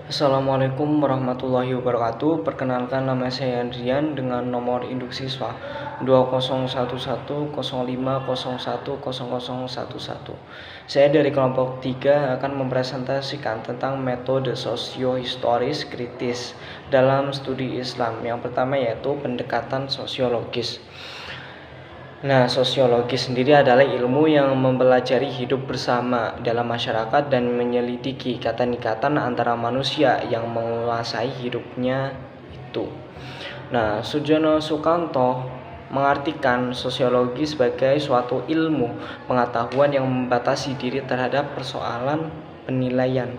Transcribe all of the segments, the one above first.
Assalamualaikum warahmatullahi wabarakatuh. Perkenalkan, nama saya Andrian dengan nomor induk siswa 201105010011. Saya dari kelompok 3 akan mempresentasikan tentang metode sosiohistoris kritis dalam studi Islam. Yang pertama yaitu pendekatan sosiologis. Nah, sosiologi sendiri adalah ilmu yang mempelajari hidup bersama dalam masyarakat dan menyelidiki ikatan-ikatan antara manusia yang menguasai hidupnya itu. Nah, Sujono Sukanto mengartikan sosiologi sebagai suatu ilmu pengetahuan yang membatasi diri terhadap persoalan penilaian.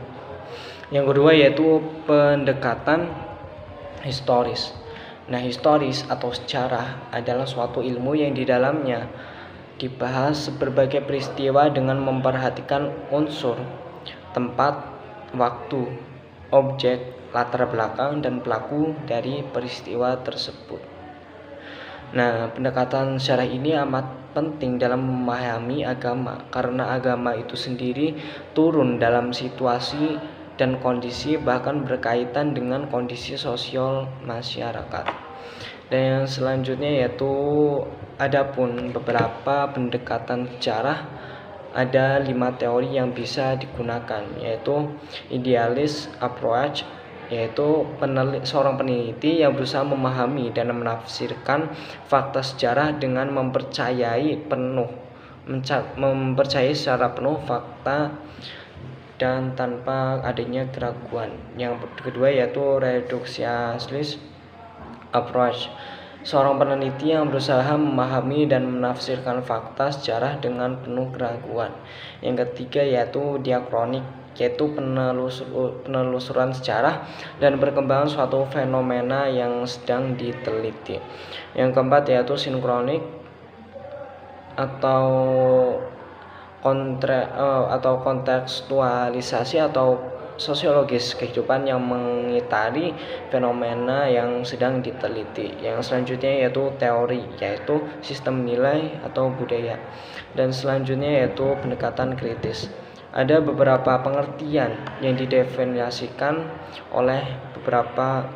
Yang kedua yaitu pendekatan historis. Nah, historis atau sejarah adalah suatu ilmu yang di dalamnya dibahas berbagai peristiwa dengan memperhatikan unsur, tempat, waktu, objek, latar belakang, dan pelaku dari peristiwa tersebut. Nah, pendekatan sejarah ini amat penting dalam memahami agama, karena agama itu sendiri turun dalam situasi dan kondisi bahkan berkaitan dengan kondisi sosial masyarakat. Dan yang selanjutnya yaitu adapun beberapa pendekatan sejarah, ada 5 teori yang bisa digunakan, yaitu idealist approach, yaitu seorang peneliti yang berusaha memahami dan menafsirkan fakta sejarah dengan mempercayai secara penuh fakta dan tanpa adanya keraguan. Yang kedua yaitu reductionist approach, seorang peneliti yang berusaha memahami dan menafsirkan fakta sejarah dengan penuh keraguan. Yang ketiga yaitu diakronik, yaitu penelusuran sejarah dan perkembangan suatu fenomena yang sedang diteliti. Yang keempat yaitu sinkronik atau kontekstualisasi atau sosiologis kehidupan yang mengitari fenomena yang sedang diteliti. Yang selanjutnya yaitu teori, yaitu sistem nilai atau budaya. Dan selanjutnya yaitu pendekatan kritis. Ada beberapa pengertian yang didefinisikan oleh beberapa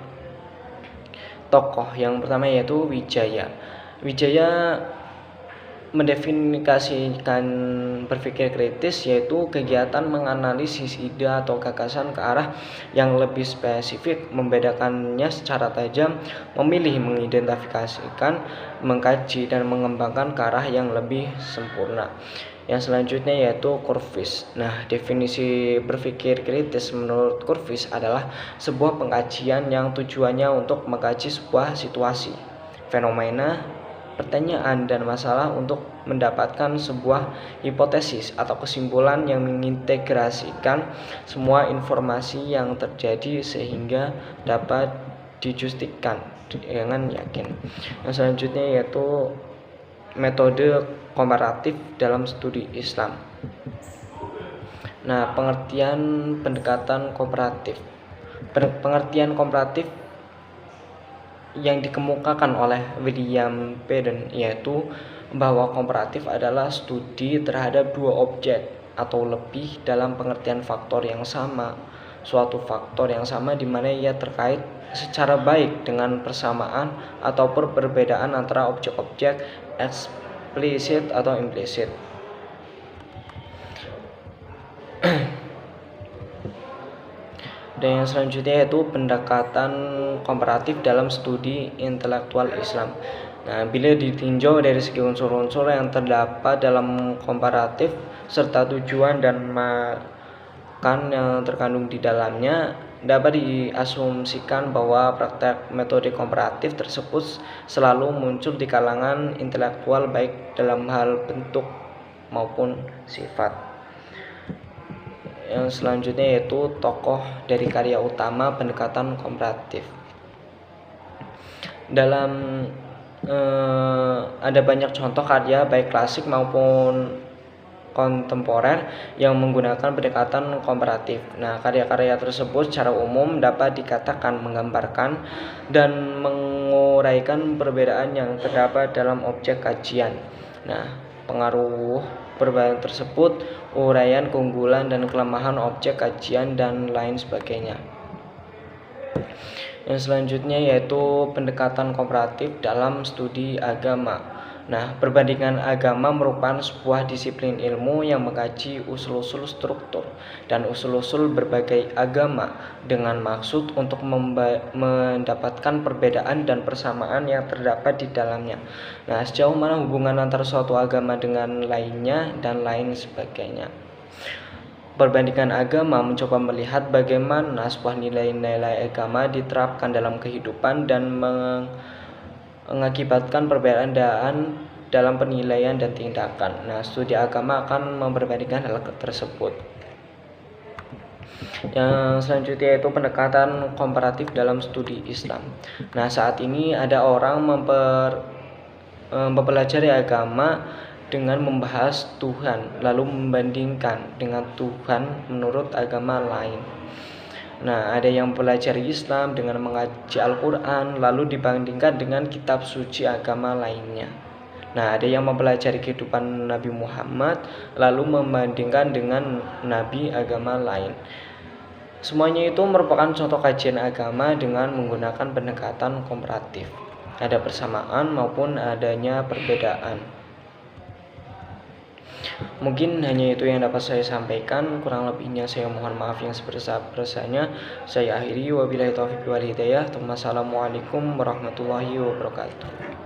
tokoh. Yang pertama yaitu Wijaya. Wijaya mendefinisikan berpikir kritis, yaitu kegiatan menganalisis ide atau gagasan ke arah yang lebih spesifik, membedakannya secara tajam, memilih, mengidentifikasikan, mengkaji, dan mengembangkan ke arah yang lebih sempurna. Yang selanjutnya yaitu Kurvis. Nah, definisi berpikir kritis menurut Kurvis adalah sebuah pengkajian yang tujuannya untuk mengkaji sebuah situasi, fenomena, pertanyaan, dan masalah untuk mendapatkan sebuah hipotesis atau kesimpulan yang mengintegrasikan semua informasi yang terjadi sehingga dapat dijustikan dengan yakin. Yang selanjutnya yaitu metode komparatif dalam studi Islam. Nah, pengertian pendekatan komparatif. Pengertian komparatif yang dikemukakan oleh William Peden yaitu bahwa komparatif adalah studi terhadap dua objek atau lebih dalam pengertian faktor yang sama, suatu faktor yang sama di mana ia terkait secara baik dengan persamaan atau perbedaan antara objek-objek eksplisit atau implisit. Dan yang selanjutnya yaitu pendekatan komparatif dalam studi intelektual Islam. Nah, bila ditinjau dari segi unsur-unsur yang terdapat dalam komparatif serta tujuan dan makan yang terkandung di dalamnya, dapat diasumsikan bahwa praktek metode komparatif tersebut selalu muncul di kalangan intelektual baik dalam hal bentuk maupun sifat. Yang selanjutnya yaitu tokoh dari karya utama pendekatan komparatif. Dalam ada banyak contoh karya baik klasik maupun kontemporer yang menggunakan pendekatan komparatif. Nah, karya-karya tersebut secara umum dapat dikatakan menggambarkan dan menguraikan perbedaan yang terdapat dalam objek kajian. Nah, pengaruh perbedaan tersebut, uraian keunggulan dan kelemahan objek kajian, dan lain sebagainya. Yang selanjutnya yaitu pendekatan komparatif dalam studi agama. Nah, perbandingan agama merupakan sebuah disiplin ilmu yang mengkaji usul-usul struktur dan usul-usul berbagai agama dengan maksud untuk mendapatkan perbedaan dan persamaan yang terdapat di dalamnya. Nah, sejauh mana hubungan antara suatu agama dengan lainnya dan lain sebagainya. Perbandingan agama mencoba melihat bagaimana sebuah nilai-nilai agama diterapkan dalam kehidupan dan mengakibatkan perbedaan dalam penilaian dan tindakan. Nah, studi agama akan memperbandingkan hal tersebut. Yang selanjutnya yaitu pendekatan komparatif dalam studi Islam. Nah, saat ini ada orang mempelajari agama dengan membahas Tuhan, lalu membandingkan dengan Tuhan menurut agama lain. Nah, ada yang mempelajari Islam dengan mengaji Al-Quran, lalu dibandingkan dengan kitab suci agama lainnya. Nah, ada yang mempelajari kehidupan Nabi Muhammad, lalu membandingkan dengan nabi agama lain. Semuanya itu merupakan contoh kajian agama dengan menggunakan pendekatan komparatif. Ada persamaan maupun adanya perbedaan. Mungkin hanya itu yang dapat saya sampaikan, kurang lebihnya saya mohon maaf yang sebesar-besarnya. Saya akhiri, wabillahi taufiq wal hidayah. Wassalamualaikum warahmatullahi wabarakatuh.